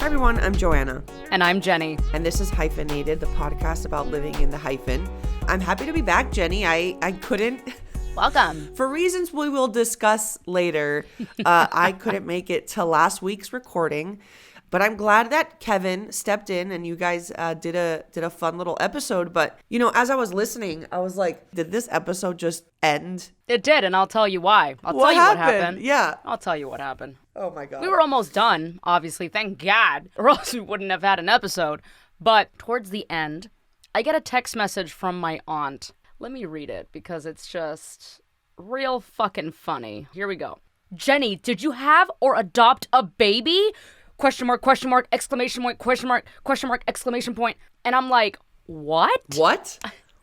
Hi everyone, I'm Joanna. And I'm Jenny. And this is Hyphenated, the podcast about living in the hyphen. I'm happy to be back, Jenny. I couldn't... Welcome. For reasons we will discuss later, I couldn't make it to last week's recording. But I'm glad that Kevin stepped in and you guys did a fun little episode. But, you know, as I was listening, I was like, did this episode just end? It did, and I'll tell you why. I'll tell you what happened. Yeah. I'll tell you what happened. Oh, my God. We were almost done, obviously, thank God, or else we wouldn't have had an episode. But towards the end, I get a text message from my aunt. Let me read it, because it's just real fucking funny. Here we go. Jenny, did you have or adopt a baby? Question mark, exclamation point, question mark, exclamation point. And I'm like, what? What?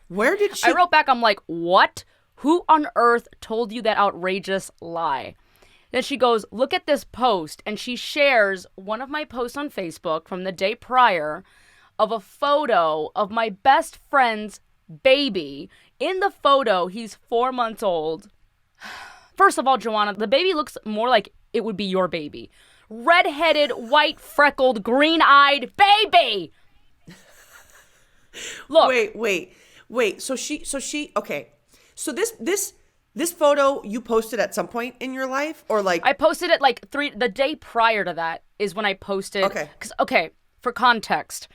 Where did she... I wrote back, I'm like, what? Who on earth told you that outrageous lie? Then she goes, look at this post. And she shares one of my posts on Facebook from the day prior of a photo of my best friend's baby. In the photo, he's 4 months old. First of all, Joanna, the baby looks more like it would be your baby. Red-headed, white, freckled, green-eyed baby. Look. Wait. So she. Okay. So this photo you posted at some point in your life, or like? I posted it like the day prior to that is when I posted. Okay. Okay. For context,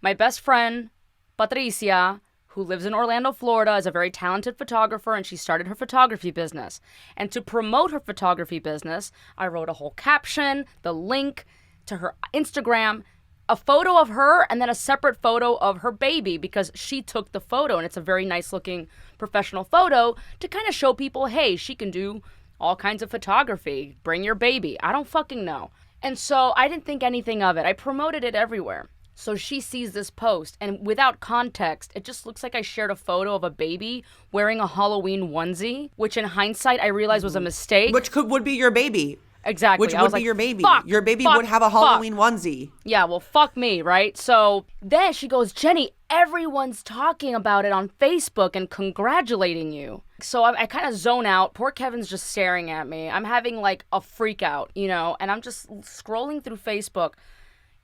my best friend Patricia, who lives in Orlando, Florida, is a very talented photographer, and she started her photography business. And to promote her photography business, I wrote a whole caption, the link to her Instagram, a photo of her, and then a separate photo of her baby, because she took the photo, and it's a very nice-looking professional photo to kind of show people, hey, she can do all kinds of photography. Bring your baby. I don't fucking know. And so I didn't think anything of it. I promoted it everywhere. So she sees this post, and without context, it just looks like I shared a photo of a baby wearing a Halloween onesie, which in hindsight I realized was a mistake. Which would be your baby. Exactly. Which would be your baby. Your baby would have a Halloween onesie. Yeah, well, fuck me, right? So then she goes, Jenny, everyone's talking about it on Facebook and congratulating you. So I kind of zone out. Poor Kevin's just staring at me. I'm having like a freak out, you know, and I'm just scrolling through Facebook.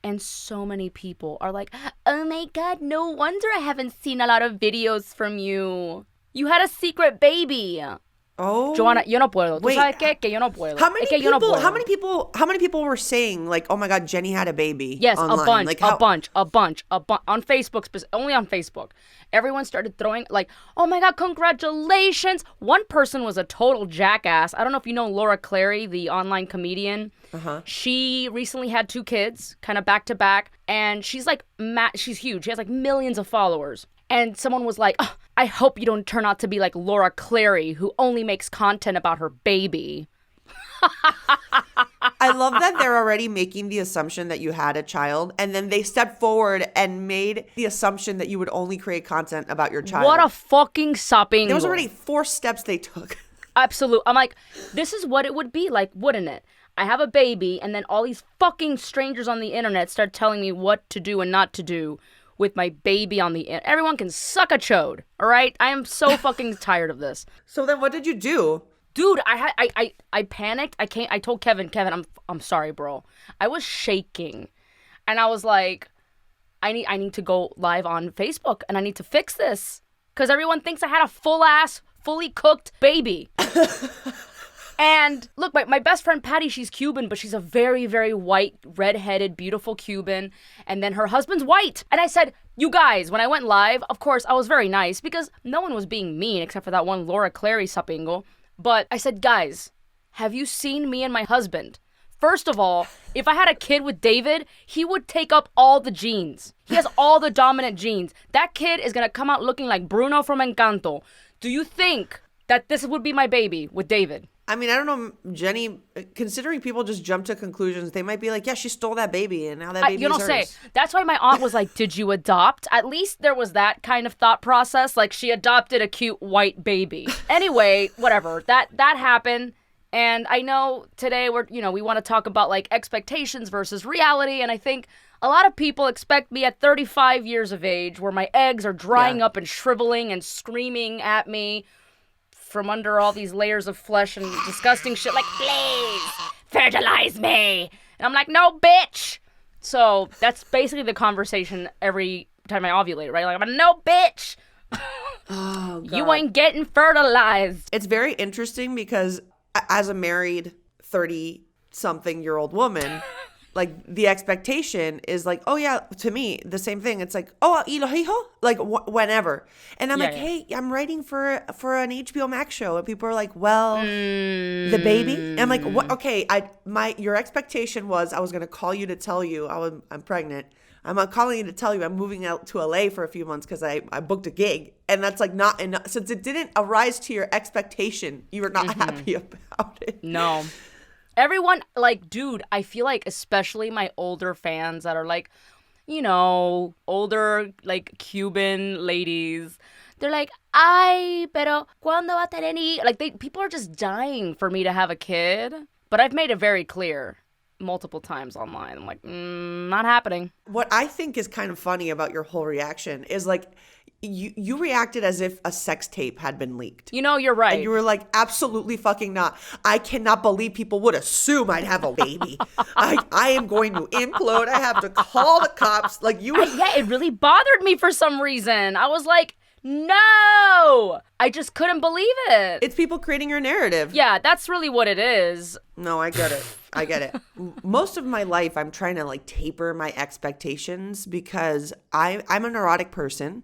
And so many people are like, oh my God, no wonder I haven't seen a lot of videos from you. You had a secret baby. Oh. Joanna, yo no puedo. Wait, ¿Tú sabes qué? Que yo no puedo. How many people were saying like, oh my God, Jenny had a baby? Yes, online? a bunch, like, a bunch. On Facebook, only on Facebook. Everyone started throwing like, oh my God, congratulations. One person was a total jackass. I don't know if you know Laura Clary, the online comedian. Uh-huh. She recently had 2 kids, kind of back to back. And she's like, she's huge. She has like millions of followers. And someone was like, oh, I hope you don't turn out to be like Laura Clary, who only makes content about her baby. I love that they're already making the assumption that you had a child, and then they stepped forward and made the assumption that you would only create content about your child. What a fucking sopping. There was already 4 steps they took. Absolute. I'm like, this is what it would be like, wouldn't it? I have a baby, and then all these fucking strangers on the internet start telling me what to do and not to do with my baby on the internet. Everyone can suck a chode, all right? I am so fucking tired of this. So then what did you do? Dude, I panicked. I told Kevin, I'm sorry, bro. I was shaking. And I was like, I need to go live on Facebook, and I need to fix this. Because everyone thinks I had a full-ass, fully cooked baby. And look, my best friend Patty, she's Cuban, but she's a very, very white, red-headed, beautiful Cuban. And then her husband's white. And I said, you guys, when I went live, of course, I was very nice because no one was being mean except for that one Laura Clary sapingo. But I said, guys, have you seen me and my husband? First of all, if I had a kid with David, he would take up all the genes. He has all the dominant genes. That kid is going to come out looking like Bruno from Encanto. Do you think that this would be my baby with David? I mean, I don't know, Jenny, considering people just jump to conclusions, they might be like, yeah, she stole that baby and now that baby is hers. Say. That's why my aunt was like, did you adopt? At least there was that kind of thought process. Like she adopted a cute white baby. Anyway, whatever. That happened. And I know today we want to talk about like expectations versus reality. And I think a lot of people expect me at 35 years of age where my eggs are drying up and shriveling and screaming at me from under all these layers of flesh and disgusting shit like, please, fertilize me. And I'm like, no, bitch. So that's basically the conversation every time I ovulate, right? Like, I'm no bitch. Oh, God. You ain't getting fertilized. It's very interesting because as a married 30-something-year-old woman, like the expectation is like, oh yeah, to me, the same thing. It's like, oh, hijo? Like whenever. And I'm hey, I'm writing for an HBO Max show. And people are like, well, the baby? And I'm like, what? Okay, your expectation was I was going to call you to tell you I'm pregnant. I'm calling you to tell you I'm moving out to LA for a few months because I booked a gig. And that's like not enough. Since it didn't arise to your expectation, you were not happy about it. No. Everyone, like, dude, I feel like especially my older fans that are like, you know, older, like, Cuban ladies, they're like, ay, pero ¿cuándo va a tener ni? Like, people are just dying for me to have a kid. But I've made it very clear multiple times online. I'm like, not happening. What I think is kind of funny about your whole reaction is like, you reacted as if a sex tape had been leaked. You know, you're right. And you were like, absolutely fucking not. I cannot believe people would assume I'd have a baby. I am going to implode. I have to call the cops. Like you. Yeah, it really bothered me for some reason. I was like, no. I just couldn't believe it. It's people creating your narrative. Yeah, that's really what it is. No, I get it. Most of my life, I'm trying to like taper my expectations because I'm a neurotic person.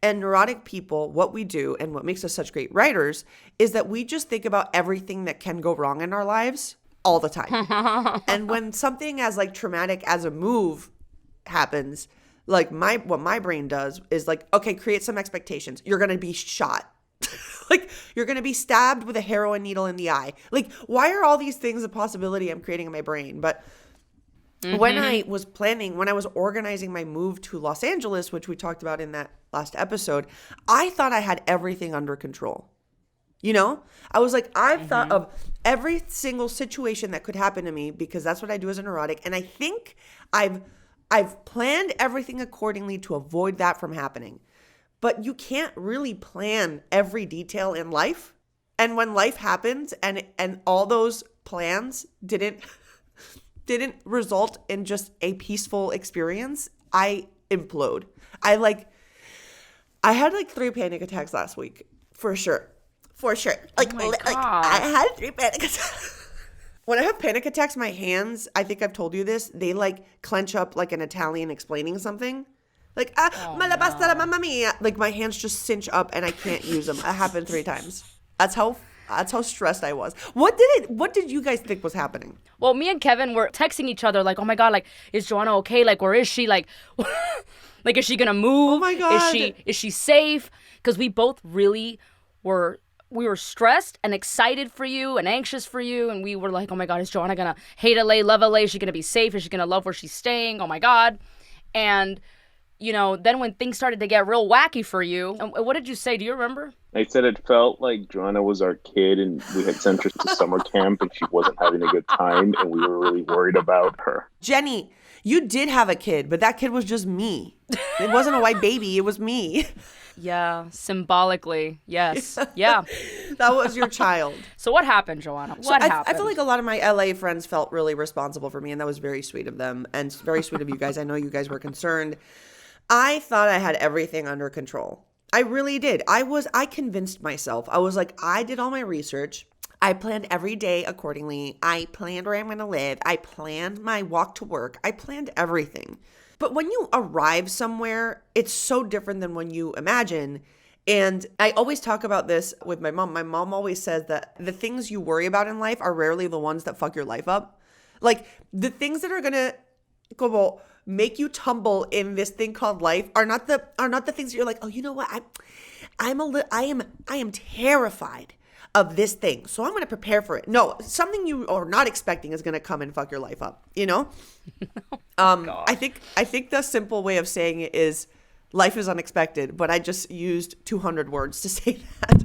And neurotic people, what we do and what makes us such great writers is that we just think about everything that can go wrong in our lives all the time. And when something as like traumatic as a move happens, like what my brain does is like, okay, create some expectations. You're going to be shot. Like you're going to be stabbed with a heroin needle in the eye. Like why are all these things a possibility I'm creating in my brain? But when I was organizing my move to Los Angeles, which we talked about in that last episode, I thought I had everything under control. You know, I was like, I've thought of every single situation that could happen to me because that's what I do as a neurotic. And I think I've planned everything accordingly to avoid that from happening. But you can't really plan every detail in life. And when life happens and all those plans didn't result in just a peaceful experience, I implode. I had like 3 panic attacks last week. For sure. Like I had 3 panic attacks. When I have panic attacks, my hands, I think I've told you this, they like clench up like an Italian explaining something. Like, ma la pasta la mamma mia. Like my hands just cinch up and I can't use them. It happened 3 times. That's how stressed I was. What did you guys think was happening? Well, me and Kevin were texting each other like, oh my God, like, is Joanna okay? Like, where is she? Like, like, is she going to move? Oh my God. Is she safe? Because we both really were stressed and excited for you and anxious for you. And we were like, oh my God, is Joanna going to hate LA, love LA? Is she going to be safe? Is she going to love where she's staying? Oh my God. And, you know, then when things started to get real wacky for you, what did you say? Do you remember? I said it felt like Joanna was our kid and we had sent her to summer camp and she wasn't having a good time and we were really worried about her. Jenny, you did have a kid, but that kid was just me. It wasn't a white baby. It was me. Yeah, symbolically. Yes. Yeah. That was your child. So what happened, Joanna? What happened? I feel like a lot of my LA friends felt really responsible for me, and that was very sweet of them and very sweet of you guys. I know you guys were concerned. I thought I had everything under control. I really did. I convinced myself. I was like, I did all my research. I planned every day accordingly. I planned where I'm going to live. I planned my walk to work. I planned everything. But when you arrive somewhere, it's so different than when you imagine. And I always talk about this with my mom. My mom always says that the things you worry about in life are rarely the ones that fuck your life up. Like the things that are going to make you tumble in this thing called life are not the things that you're like, oh, you know what? I am terrified of this thing, so I'm going to prepare for it. No, something you are not expecting is going to come and fuck your life up, you know? I think the simple way of saying it is life is unexpected, but I just used 200 words to say that.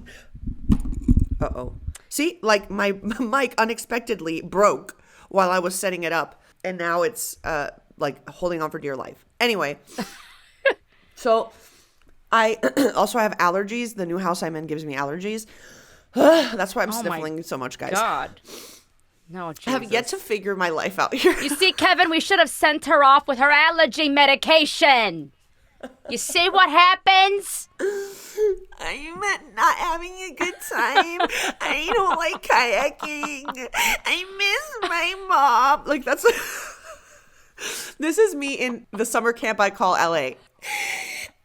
Uh-oh. See, like my mic unexpectedly broke while I was setting it up, and now it's like holding on for dear life. Anyway, so I also have allergies. The new house I'm in gives me allergies. That's why I'm sniffling so much, guys. God. No, Jesus. I have yet to figure my life out here. You see, Kevin, we should have sent her off with her allergy medication. You see what happens? I'm not having a good time. I don't like kayaking. I miss my mom. Like, that's... This is me in the summer camp I call LA.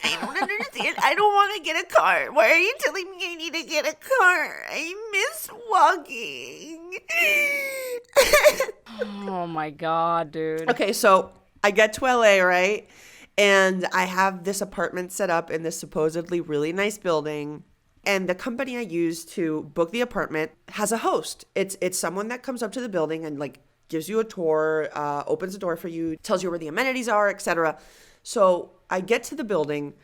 I don't understand. I don't want to get a car. Why are you telling me I need to get a car? I miss walking. Oh, my God, dude. Okay, so I get to LA, right? And I have this apartment set up in this supposedly really nice building. And the company I use to book the apartment has a host. It's someone that comes up to the building and like gives you a tour, opens the door for you, tells you where the amenities are, etc. So I get to the building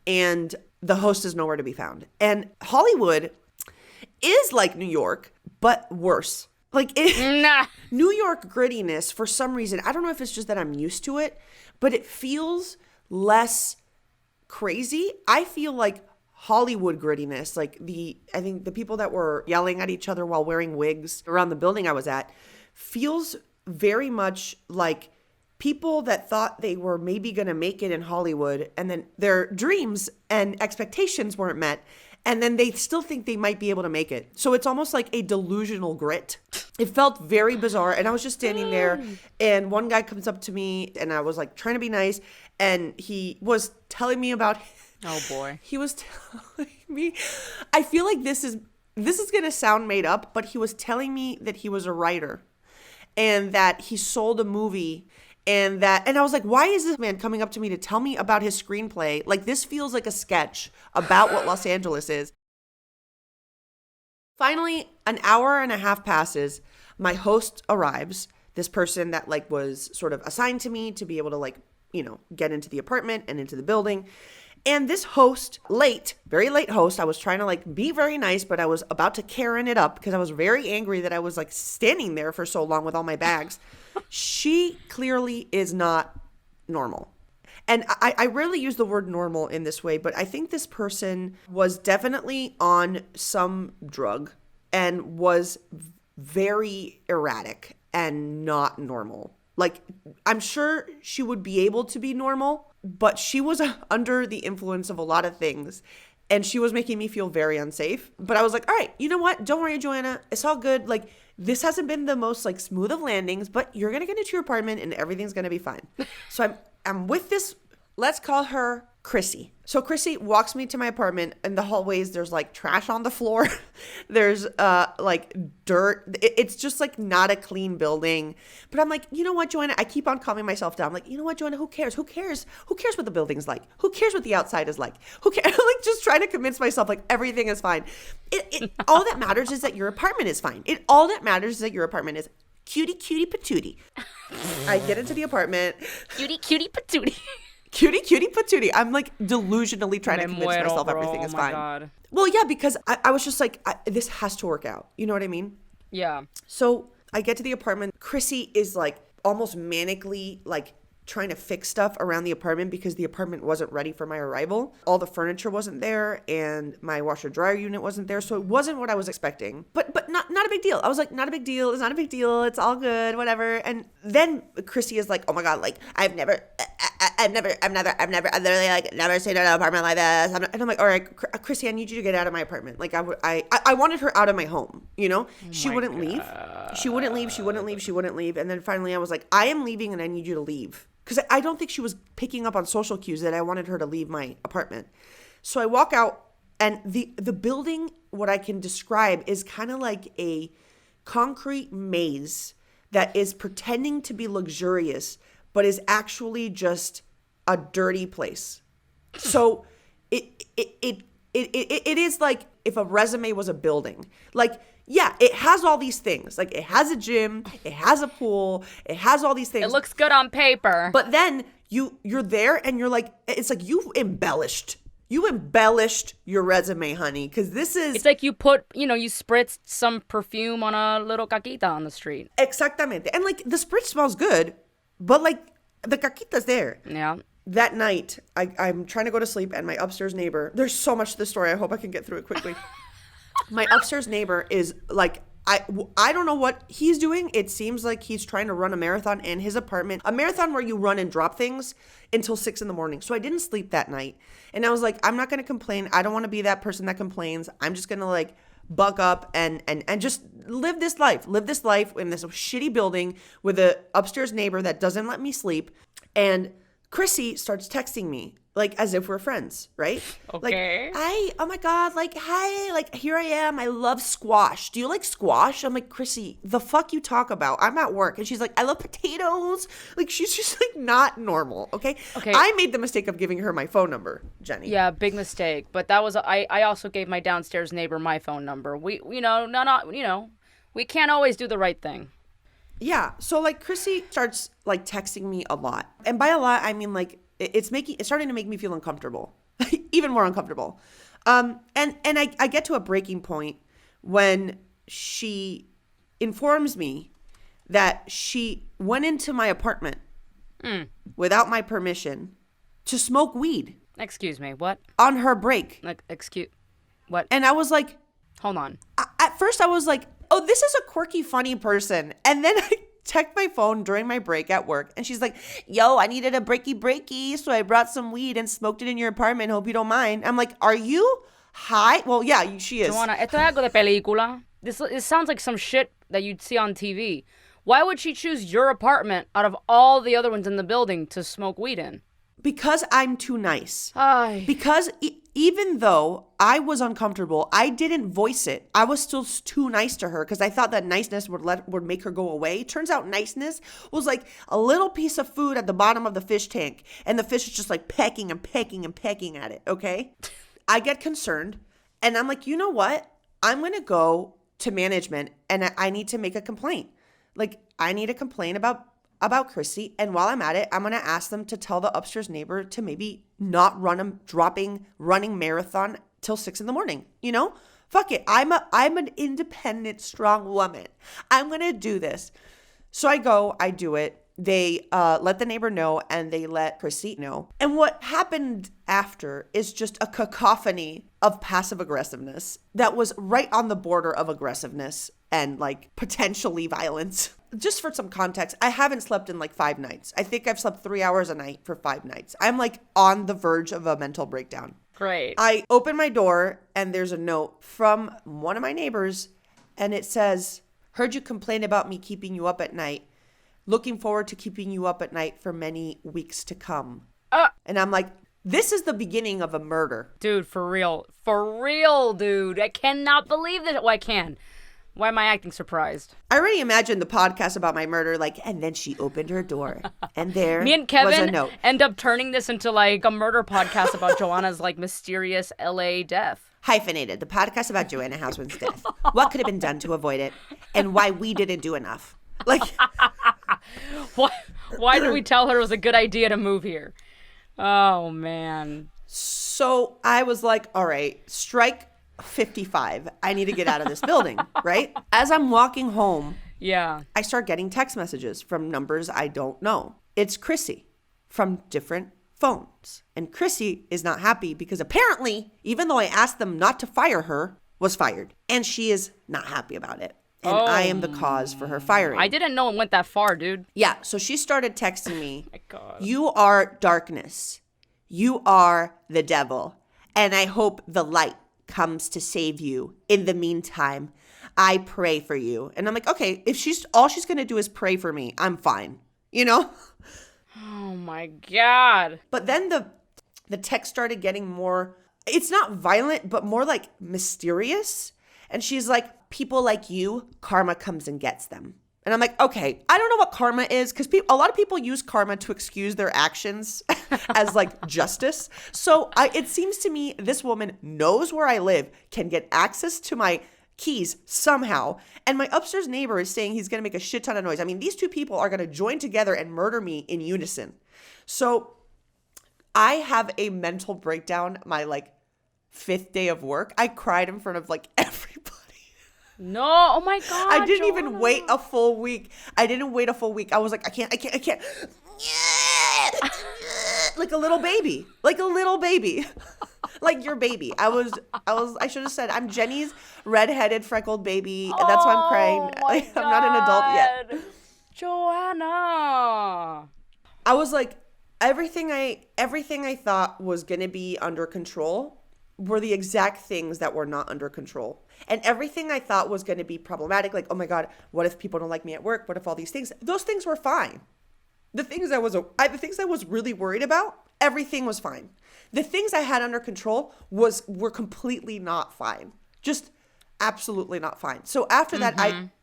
and the host is nowhere to be found. And Hollywood is like New York, but worse. Like New York grittiness, for some reason, I don't know if it's just that I'm used to it, but it feels less crazy. I feel like Hollywood grittiness, like I think the people that were yelling at each other while wearing wigs around the building I was at, feels very much like people that thought they were maybe going to make it in Hollywood and then their dreams and expectations weren't met. And then they still think they might be able to make it. So it's almost like a delusional grit. It felt very bizarre. And I was just standing there and one guy comes up to me and I was like trying to be nice. And he was telling me about... Oh, boy. He was telling me... I feel like this is going to sound made up, but he was telling me that he was a writer and that he sold a movie and I was like, why is this man coming up to me to tell me about his screenplay? Like, this feels like a sketch about what Los Angeles is. Finally, an hour and a half passes. My host arrives, this person that like was sort of assigned to me to be able to like, you know, get into the apartment and into the building. And this host, very late host, I was trying to like be very nice, but I was about to Karen it up because I was very angry that I was like standing there for so long with all my bags. She clearly is not normal. And I rarely use the word normal in this way, but I think this person was definitely on some drug and was very erratic and not normal. Like, I'm sure she would be able to be normal, but she was under the influence of a lot of things. And she was making me feel very unsafe. But I was like, all right, you know what? Don't worry, Joanna. It's all good. Like, this hasn't been the most like smooth of landings, but you're going to get into your apartment and everything's going to be fine. So I'm with this, let's call her Chrissy. So Chrissy walks me to my apartment. In the hallways, there's like trash on the floor. There's like dirt. It's just like not a clean building. But I'm like, you know what, Joanna? I keep on calming myself down. I'm like, you know what, Joanna? Who cares? Who cares? Who cares what the building's like? Who cares what the outside is like? Who cares? Like, just trying to convince myself like everything is fine. All that matters is that your apartment is fine. All that matters is that your apartment is cutie patootie. I get into the apartment. Cutie patootie. Cutie patootie. I'm like delusionally trying to convince myself everything is fine. God. Well, yeah, because I was just like, this has to work out. You know what I mean? Yeah. So I get to the apartment. Chrissy is like almost manically like trying to fix stuff around the apartment because the apartment wasn't ready for my arrival. All the furniture wasn't there and my washer dryer unit wasn't there. So it wasn't what I was expecting, but not a big deal. I was like, not a big deal. It's not a big deal. It's all good, whatever. And then Chrissy is like, oh my God, like I've literally like never seen an apartment like this. And I'm like, all right, Chrissy, I need you to get out of my apartment. Like I wanted her out of my home, you know? She wouldn't leave. She wouldn't leave. And then finally I was like, I am leaving and I need you to leave. Because I don't think she was picking up on social cues that I wanted her to leave my apartment. So I walk out and the building, what I can describe is kind of like a concrete maze that is pretending to be luxurious, but is actually just a dirty place. So it is like if a resume was a building. Like, yeah, it has all these things. Like, it has a gym, it has a pool, it has all these things. It looks good on paper. But then you're there and you're like, it's like you embellished your resume, honey, because this is... It's like you spritzed some perfume on a little caquita on the street. Exactamente. And, like, the spritz smells good, but, like, the caquita's there. Yeah. That night, I'm trying to go to sleep, and my upstairs neighbor... There's so much to this story. I hope I can get through it quickly. My upstairs neighbor is, like, I don't know what he's doing. It seems like he's trying to run a marathon in his apartment, a marathon where you run and drop things until 6 a.m. So I didn't sleep that night. And I was like, I'm not going to complain. I don't want to be that person that complains. I'm just going to like buck up and just live this life in this shitty building with a upstairs neighbor that doesn't let me sleep. And Chrissy starts texting me like as if we're friends, right? Okay. Like, oh my God, like, hi, like, here I am. I love squash. Do you like squash? I'm like, Chrissy, the fuck you talk about? I'm at work. And she's like, I love potatoes. Like, she's just like not normal, okay? Okay. I made the mistake of giving her my phone number, Jenny. Yeah, big mistake. But that was I also gave my downstairs neighbor my phone number. We we can't always do the right thing. Yeah. So like Chrissy starts like texting me a lot. And by a lot, I mean like it's starting to make me feel uncomfortable, even more uncomfortable. And I get to a breaking point when she informs me that she went into my apartment without my permission to smoke weed. Excuse me, what? On her break. Like, what? And I was like, hold on. At first I was like, oh, this is a quirky, funny person. And then I checked my phone during my break at work, and she's like, yo, I needed a breaky, so I brought some weed and smoked it in your apartment. Hope you don't mind. I'm like, are you high? Well, yeah, she is. Joanna, esto es algo de película. It sounds like some shit that you'd see on TV. Why would she choose your apartment out of all the other ones in the building to smoke weed in? Because I'm too nice. Ay. Because even though I was uncomfortable, I didn't voice it. I was still too nice to her because I thought that niceness would make her go away. Turns out niceness was like a little piece of food at the bottom of the fish tank, and the fish is just like pecking and pecking and pecking at it, okay? I get concerned, and I'm like, you know what? I'm going to go to management, and I need to make a complaint. Like, I need to complain about Chrissy, and while I'm at it, I'm going to ask them to tell the upstairs neighbor to maybe not running marathon till 6 a.m. You know? Fuck it. I'm an independent, strong woman. I'm going to do this. So I go, I do it. They let the neighbor know, and they let Chrissy know. And what happened after is just a cacophony of passive aggressiveness that was right on the border of aggressiveness and like potentially violence. Just for some context, I haven't slept in like 5 nights. I think I've slept 3 hours a night for 5 nights. I'm like on the verge of a mental breakdown. Great. I open my door, and there's a note from one of my neighbors, and it says, heard you complain about me keeping you up at night. Looking forward to keeping you up at night for many weeks to come. And I'm like, this is the beginning of a murder. Dude, for real. For real, dude. I cannot believe that. Well, I can. Why am I acting surprised? I already imagined the podcast about my murder, like, and then she opened her door, and there Me and was a Kevin note. end up turning this into like a murder podcast about Joanna's like mysterious LA death. Hyphenated, the podcast about Joanna Houseman's death. What could have been done to avoid it, and why we didn't do enough. Like, why did we tell her it was a good idea to move here? Oh, man. so I was like, all right, strike 55. I need to get out of this building, right? As I'm walking home, Yeah. I start getting text messages from numbers I don't know. It's Chrissy from different phones. And Chrissy is not happy because apparently, even though I asked them not to fire her, was fired. And she is not happy about it. And I am the cause for her firing. I didn't know it went that far, dude. Yeah, so she started texting me, My God. you are darkness. You are the devil. And I hope the light comes to save you. In the meantime, I pray for you. And I'm like, okay, if all she's going to do is pray for me, I'm fine. You know? Oh, my God. But then the text started getting more, it's not violent, but more like mysterious. And she's like, people like you, karma comes and gets them. And I'm like, okay, I don't know what karma is because a lot of people use karma to excuse their actions as like justice. So it seems to me this woman knows where I live, can get access to my keys somehow. And my upstairs neighbor is saying he's going to make a shit ton of noise. I mean, these two people are going to join together and murder me in unison. So I have a mental breakdown my like 5th day of work. I cried in front of like everybody. No, oh my God. I didn't Joanna. even wait a full week. I was like, I can't. Like a little baby. like your baby. I should have said, I'm Jenny's redheaded freckled baby. And that's why I'm crying. Oh my Like, I'm not an adult yet. Joanna. I was like, everything I thought was going to be under control were the exact things that were not under control. And everything I thought was going to be problematic, like, oh my God, what if people don't like me at work? What if all these things? Those things were fine. The things I was really worried about, everything was fine. The things I had under control were completely not fine. Just absolutely not fine. So after that,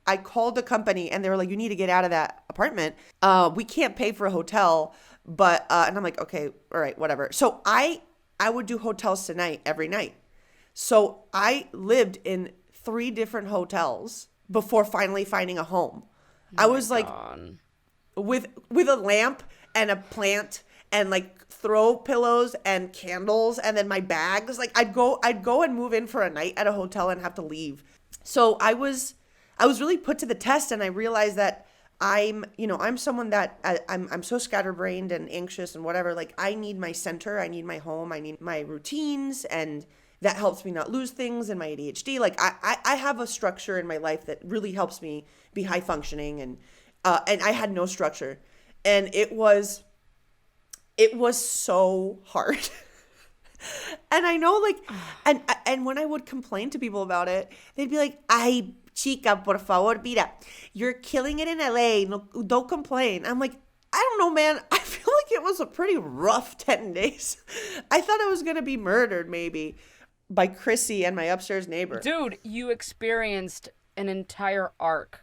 I called the company and they were like, you need to get out of that apartment. We can't pay for a hotel, but and I'm like, okay, all right, whatever. So I would do hotels tonight every night. So I lived in 3 different hotels before finally finding a home. I was like with a lamp and a plant and like throw pillows and candles and then my bags. Like I'd go and move in for a night at a hotel and have to leave. So I was really put to the test, and I realized that I'm someone that I'm so scatterbrained and anxious and whatever. Like I need my center, I need my home, I need my routines, and that helps me not lose things in my ADHD. Like I have a structure in my life that really helps me be high functioning, and I had no structure, and it was so hard. And I know, like, and when I would complain to people about it, they'd be like, "Ay, chica, por favor, mira, you're killing it in LA. No, don't complain." I'm like, I don't know, man. I feel like it was a pretty rough 10 days. I thought I was gonna be murdered, maybe, by Chrissy and my upstairs neighbor. Dude, you experienced an entire arc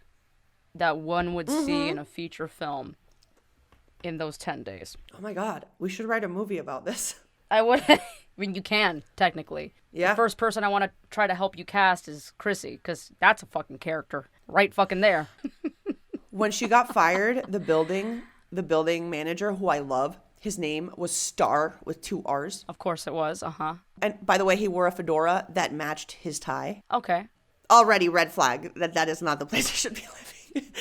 that one would see in a feature film in those 10 days. Oh my God, we should write a movie about this. I would. I mean, you can, technically. Yeah. The first person I want to try to help you cast is Chrissy, because that's a fucking character. Right fucking there. When she got fired, the building manager, who I love, his name was Star with 2 R's. Of course it was. Uh-huh. And by the way, he wore a fedora that matched his tie. Okay. Already red flag that is not the place I should be living.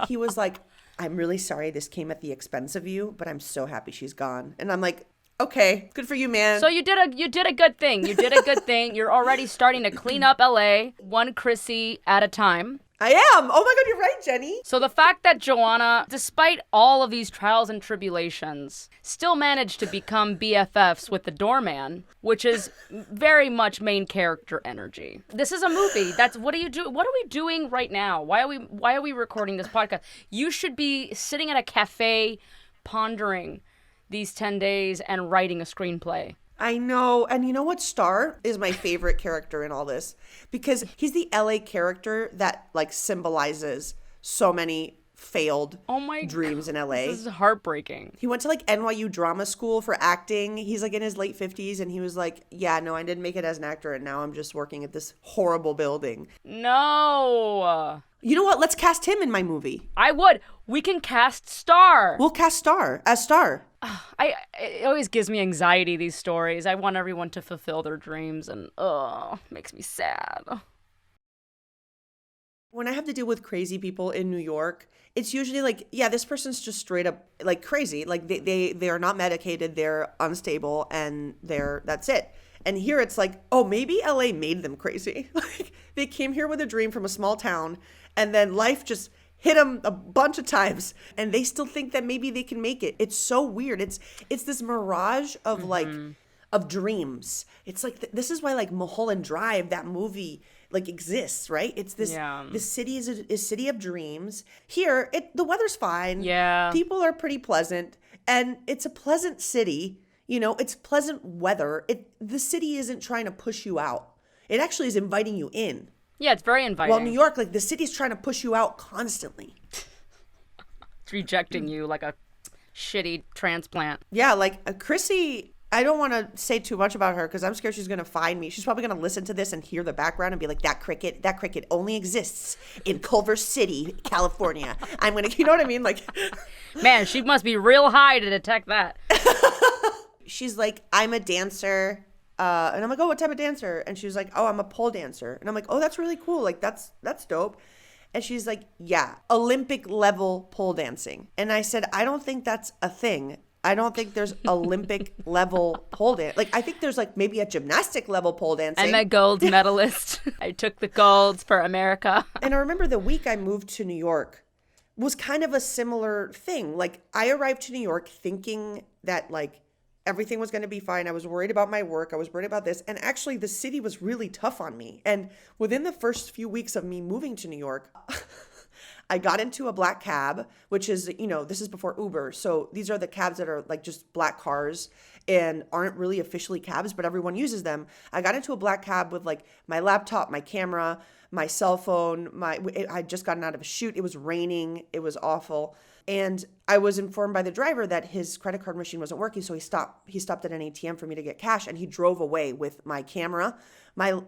He was like, "I'm really sorry this came at the expense of you, but I'm so happy she's gone." And I'm like, okay, good for you, man. So you did a good thing. You did a good thing. You're already starting to clean up LA, one Chrissy at a time. I am. Oh my God, you're right, Jenny. So the fact that Joanna, despite all of these trials and tribulations, still managed to become BFFs with the doorman, which is very much main character energy. This is a movie. What are we doing right now? Why are we recording this podcast? You should be sitting at a cafe pondering these 10 days and writing a screenplay. I know. And you know what? Star is my favorite character in all this, because he's the LA character that like symbolizes so many failed dreams in LA. This is heartbreaking. He went to like NYU drama school for acting. He's like in his late 50s, and he was like, yeah, no, I didn't make it as an actor, and now I'm just working at this horrible building. No. You know what? Let's cast him in my movie. I would. We can cast Star. We'll cast Star as Star. It always gives me anxiety, these stories. I want everyone to fulfill their dreams, and makes me sad. When I have to deal with crazy people in New York, it's usually like, yeah, this person's just straight up like crazy. Like they are not medicated, they're unstable, and that's it. And here it's like, oh, maybe LA made them crazy. Like they came here with a dream from a small town, and then life just hit them a bunch of times, and they still think that maybe they can make it. It's so weird. It's this mirage of like of dreams. It's like this is why like Mulholland Drive, that movie, like exists, right? It's this this city is a city of dreams. Here, the weather's fine. Yeah, people are pretty pleasant, and it's a pleasant city. You know, it's pleasant weather. The city isn't trying to push you out. It actually is inviting you in. Yeah, it's very inviting. Well, New York, like the city's trying to push you out constantly. It's rejecting you like a shitty transplant. Yeah, like Chrissy, I don't want to say too much about her because I'm scared she's going to find me. She's probably going to listen to this and hear the background and be like, that cricket only exists in Culver City, California. I'm going to, you know what I mean? Like, man, she must be real high to detect that. She's like, I'm a dancer. And I'm like, oh, what type of dancer? And she was like, oh, I'm a pole dancer. And I'm like, oh, that's really cool. Like, that's dope. And she's like, yeah, Olympic level pole dancing. And I said, I don't think that's a thing. I don't think there's Olympic level pole dance. Like, I think there's like maybe a gymnastic level pole dancing. I'm a gold medalist. I took the golds for America. And I remember the week I moved to New York was kind of a similar thing. Like, I arrived to New York thinking that like everything was going to be fine. I was worried about my work. I was worried about this. And actually the city was really tough on me. And within the first few weeks of me moving to New York, I got into a black cab, which is, you know, this is before Uber. So these are the cabs that are like just black cars and aren't really officially cabs, but everyone uses them. I got into a black cab with like my laptop, my camera, my cell phone. I just gotten out of a shoot. It was raining. It was awful. And I was informed by the driver that his credit card machine wasn't working. So he stopped at an ATM for me to get cash, and he drove away with my camera, my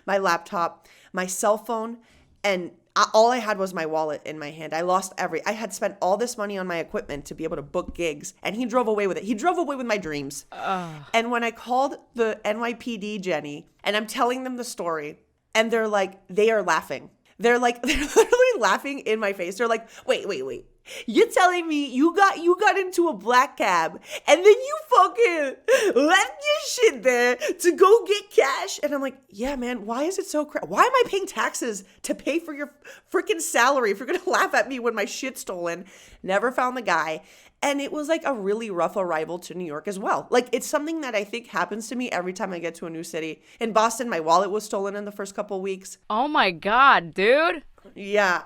my laptop, my cell phone, and all I had was my wallet in my hand. I had spent all this money on my equipment to be able to book gigs, and he drove away with it. He drove away with my dreams. And when I called the NYPD, Jenny, and I'm telling them the story, and they're like, they are laughing. They're literally laughing in my face. They're like, wait. You're telling me you got into a black cab and then you fucking left your shit there to go get cash? And I'm like, yeah, man, why is it so why am I paying taxes to pay for your freaking salary if you're going to laugh at me when my shit's stolen? Never found the guy. And it was like a really rough arrival to New York as well. Like, it's something that I think happens to me every time I get to a new city. In Boston, my wallet was stolen in the first couple of weeks. Oh my God, dude. Yeah,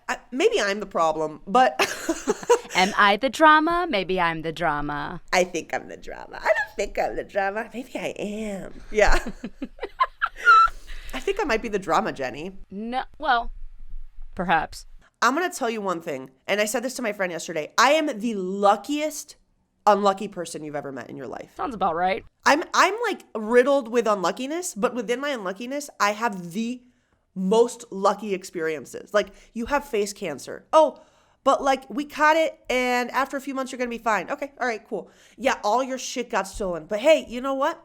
I maybe I'm the problem, but... Am I the drama? Maybe I'm the drama. I think I'm the drama. I don't think I'm the drama. Maybe I am. Yeah. I think I might be the drama, Jenny. No, well, perhaps. I'm going to tell you one thing, and I said this to my friend yesterday. I am the luckiest unlucky person you've ever met in your life. Sounds about right. I'm like riddled with unluckiness, but within my unluckiness, I have the most lucky experiences. Like, you have face cancer. Oh, but like, we caught it, and after a few months, you're going to be fine. Okay, all right, cool. Yeah, all your shit got stolen. But hey, you know what?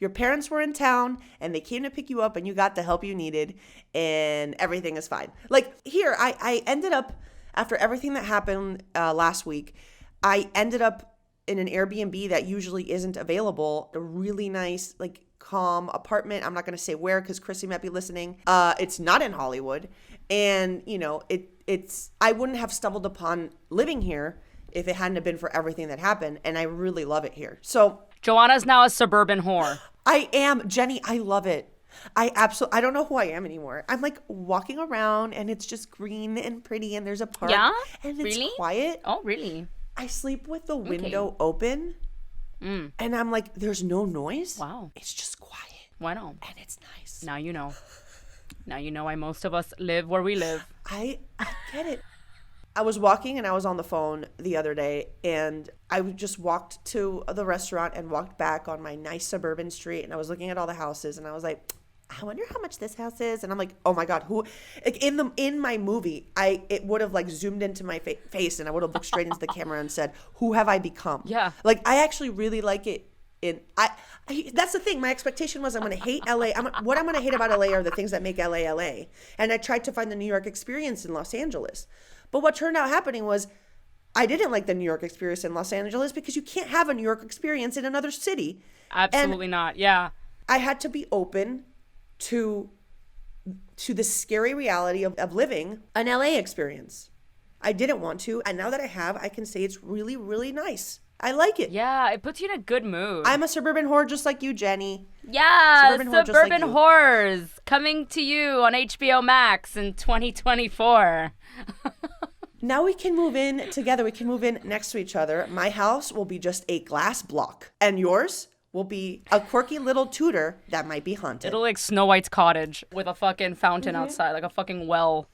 Your parents were in town, and they came to pick you up, and you got the help you needed, and everything is fine. Like, here, I ended up, after everything that happened last week, I ended up in an Airbnb that usually isn't available. A really nice, like, calm apartment. I'm not going to say where because Chrissy might be listening. It's not in Hollywood. And, you know, it's I wouldn't have stumbled upon living here if it hadn't have been for everything that happened. And I really love it here. So Joanna's now a suburban whore. I am. Jenny, I love it. I don't know who I am anymore. I'm like walking around and it's just green and pretty and there's a park. Yeah? And it's Really? quiet. Oh, really? I sleep with the window open. And I'm like, there's no noise. Wow. It's just quiet. Why not? And it's nice. Now you know. Now you know why most of us live where we live. I get it. I was walking and I was on the phone the other day, and I just walked to the restaurant and walked back on my nice suburban street, and I was looking at all the houses, and I was like, I wonder how much this house is. And I'm like, oh my God, who? Like in my movie, it would have like zoomed into my face, and I would have looked straight into the camera and said, who have I become? Yeah. Like, I actually really like it. That's the thing. My expectation was I'm going to hate LA. What I'm going to hate about LA are the things that make LA LA. And I tried to find the New York experience in Los Angeles. But what turned out happening was I didn't like the New York experience in Los Angeles because you can't have a New York experience in another city. Absolutely not. Yeah. I had to be open to the scary reality of living an LA experience. I didn't want to. And now that I have, I can say it's really, really nice. I like it. Yeah, it puts you in a good mood. I'm a suburban whore just like you, Jenny. Yeah, Suburban whore just like you. Whores coming to you on HBO Max in 2024. Now we can move in together. We can move in next to each other. My house will be just a glass block, and yours will be a quirky little Tudor that might be haunted. It'll like Snow White's cottage with a fucking fountain outside, like a fucking well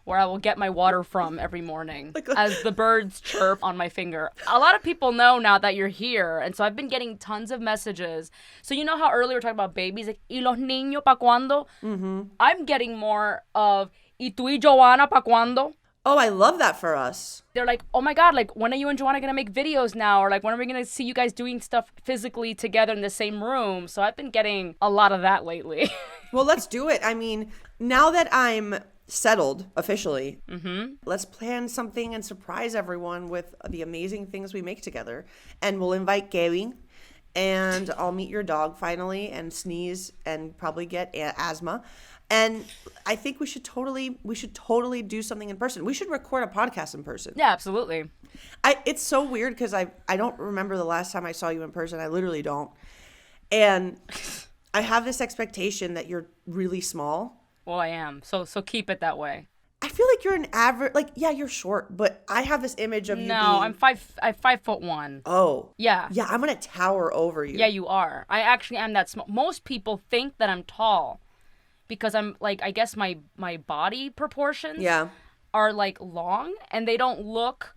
where I will get my water from every morning as the birds chirp on my finger. A lot of people know now that you're here, and so I've been getting tons of messages. So you know how earlier we were talking about babies, like, ¿y los niños pa' cuándo? Mm-hmm. I'm getting more of, ¿y tú y Joanna pa' cuándo? Oh, I love that for us. They're like, oh my God, like, when are you and Joanna gonna make videos now? Or like, when are we gonna see you guys doing stuff physically together in the same room? So I've been getting a lot of that lately. Well, let's do it. I mean, now that I'm settled officially, let's plan something and surprise everyone with the amazing things we make together. And we'll invite Gary, and I'll meet your dog finally and sneeze and probably get asthma. And I think we should totally do something in person. We should record a podcast in person. Yeah, absolutely. It's so weird because I don't remember the last time I saw you in person. I literally don't. And I have this expectation that you're really small. Well, I am. So keep it that way. I feel like you're an average, like, yeah, you're short, but I have this image of you being... No, I'm 5'1". Oh. Yeah. Yeah, I'm going to tower over you. Yeah, you are. I actually am that small. Most people think that I'm tall because I'm, like, I guess my body proportions are, like, long, and they don't look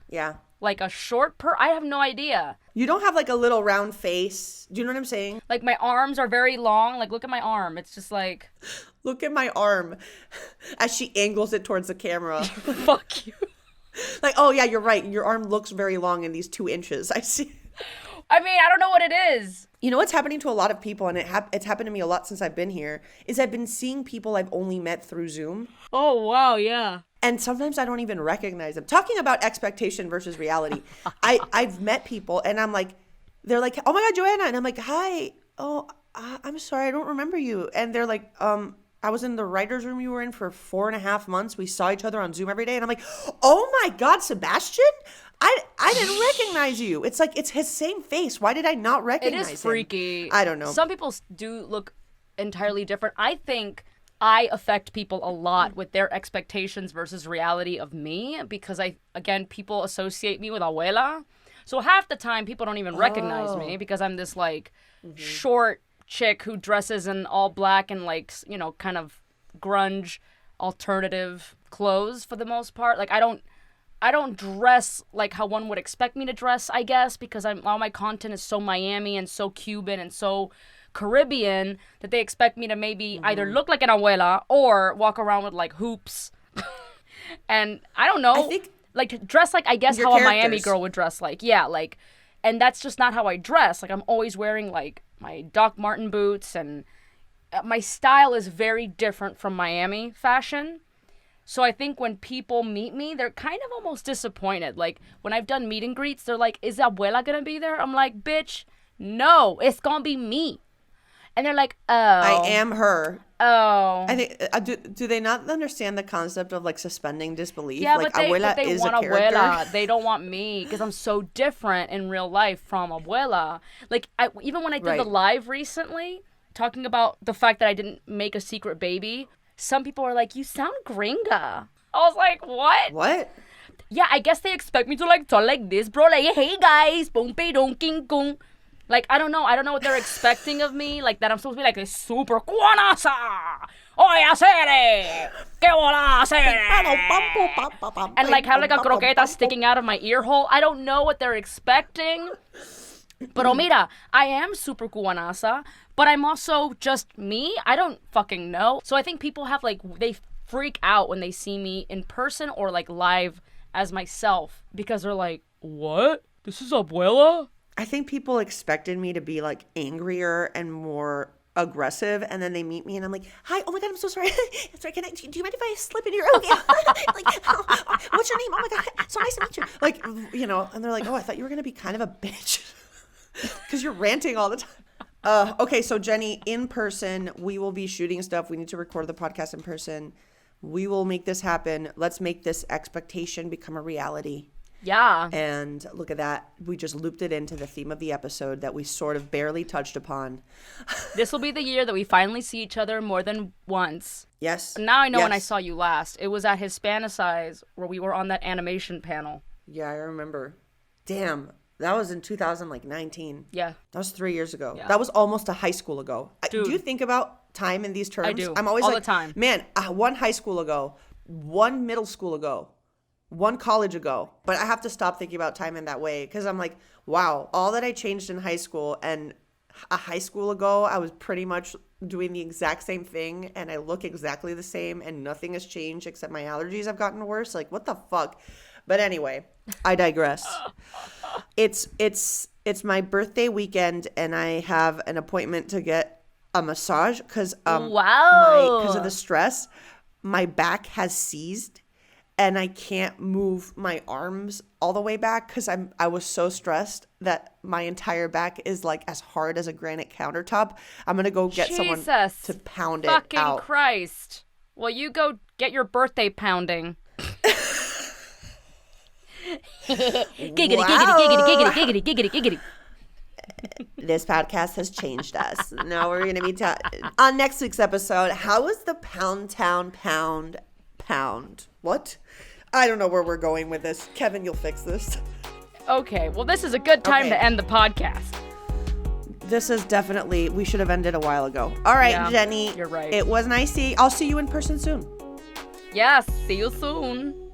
like a short I have no idea. You don't have, like, a little round face. Do you know what I'm saying? Like, my arms are very long. Like, look at my arm. It's just like... Look at my arm as she angles it towards the camera. Fuck you. Like, oh, yeah, you're right. Your arm looks very long in these 2 inches. I see. I mean, I don't know what it is. You know what's happening to a lot of people, and it's happened to me a lot since I've been here, is I've been seeing people I've only met through Zoom. Oh, wow, yeah. And sometimes I don't even recognize them. Talking about expectation versus reality, I've met people, and I'm like, they're like, oh my God, Joanna. And I'm like, hi. Oh, I'm sorry, I don't remember you. And they're like, I was in the writer's room you were in for 4.5 months. We saw each other on Zoom every day. And I'm like, oh my God, Sebastian? I didn't recognize you. It's like, it's his same face. Why did I not recognize him? It is freaky. I don't know. Some people do look entirely different. I think I affect people a lot with their expectations versus reality of me because people associate me with abuela. So half the time people don't even recognize me because I'm this like short chick who dresses in all black and like, you know, kind of grunge alternative clothes for the most part. Like I don't dress like how one would expect me to dress, I guess, because all my content is so Miami and so Cuban and so Caribbean that they expect me to maybe either look like an abuela or walk around with like hoops. And I don't know. I think like dress like I guess how a Miami girl would dress like. Yeah, like, and that's just not how I dress. Like I'm always wearing like my Doc Marten boots, and my style is very different from Miami fashion. So I think when people meet me, they're kind of almost disappointed. Like when I've done meet and greets, they're like, is Abuela gonna be there? I'm like, bitch, no, it's gonna be me. And they're like, oh. I am her. Oh. I think, do they not understand the concept of like suspending disbelief? Yeah, like, but they is want a character. Abuela. They don't want me because I'm so different in real life from Abuela. Like, even when I did the live recently, talking about the fact that I didn't make a secret baby, some people were like, you sound gringa. I was like, what? What? Yeah, I guess they expect me to like talk like this, bro. Like, hey guys, boom, pe, don, king, kong. Like, I don't know what they're expecting of me. Like, that I'm supposed to be like this super guanasa. Oye, hacer que vola, hacer. And like have like a croqueta sticking out of my ear hole. I don't know what they're expecting. Pero mira, I am super guanasa, but I'm also just me. I don't fucking know. So I think people have like, they freak out when they see me in person or like live as myself because they're like, what? This is Abuela? I think people expected me to be like angrier and more aggressive, and then they meet me and I'm like, hi, oh my God, I'm so sorry. Sorry, do you mind if I slip in your like, what's your name? Oh my God, so nice to meet you. Like, you know, and they're like, oh, I thought you were gonna be kind of a bitch because you're ranting all the time. Okay, so Jenny, in person, we will be shooting stuff. We need to record the podcast in person. We will make this happen. Let's make this expectation become a reality. Yeah. And look at that. We just looped it into the theme of the episode that we sort of barely touched upon. This will be the year that we finally see each other more than once. Yes. Now I know when I saw you last. It was at Hispanicize where we were on that animation panel. Yeah, I remember. Damn. That was in 2019. Yeah. That was 3 years ago. Yeah. That was almost a high school ago. Dude. Do you think about time in these terms? I do. I'm always all like, the time. Man, one high school ago, one middle school ago, one college ago. But I have to stop thinking about time in that way because I'm like, wow, all that I changed in high school, and a high school ago, I was pretty much doing the exact same thing and I look exactly the same and nothing has changed except my allergies have gotten worse. Like, what the fuck? But anyway, I digress. It's my birthday weekend and I have an appointment to get a massage because wow, because of the stress. my back has seized and I can't move my arms all the way back because I was so stressed that my entire back is like as hard as a granite countertop. I'm gonna go get someone to pound it out. Fucking Christ. Well, you go get your birthday pounding. Giggity, Wow. giggity, giggity, giggity, giggity, giggity. This podcast has changed us. Now we're going to be on next week's episode. How is the Pound Town pound? What? I don't know where we're going with this. Kevin, you'll fix this. Okay, well, this is a good time to end the podcast. This is definitely, we should have ended a while ago. All right, Yeah, Jenny. you're right. It was nice I'll see you in person soon. Yes, see you soon.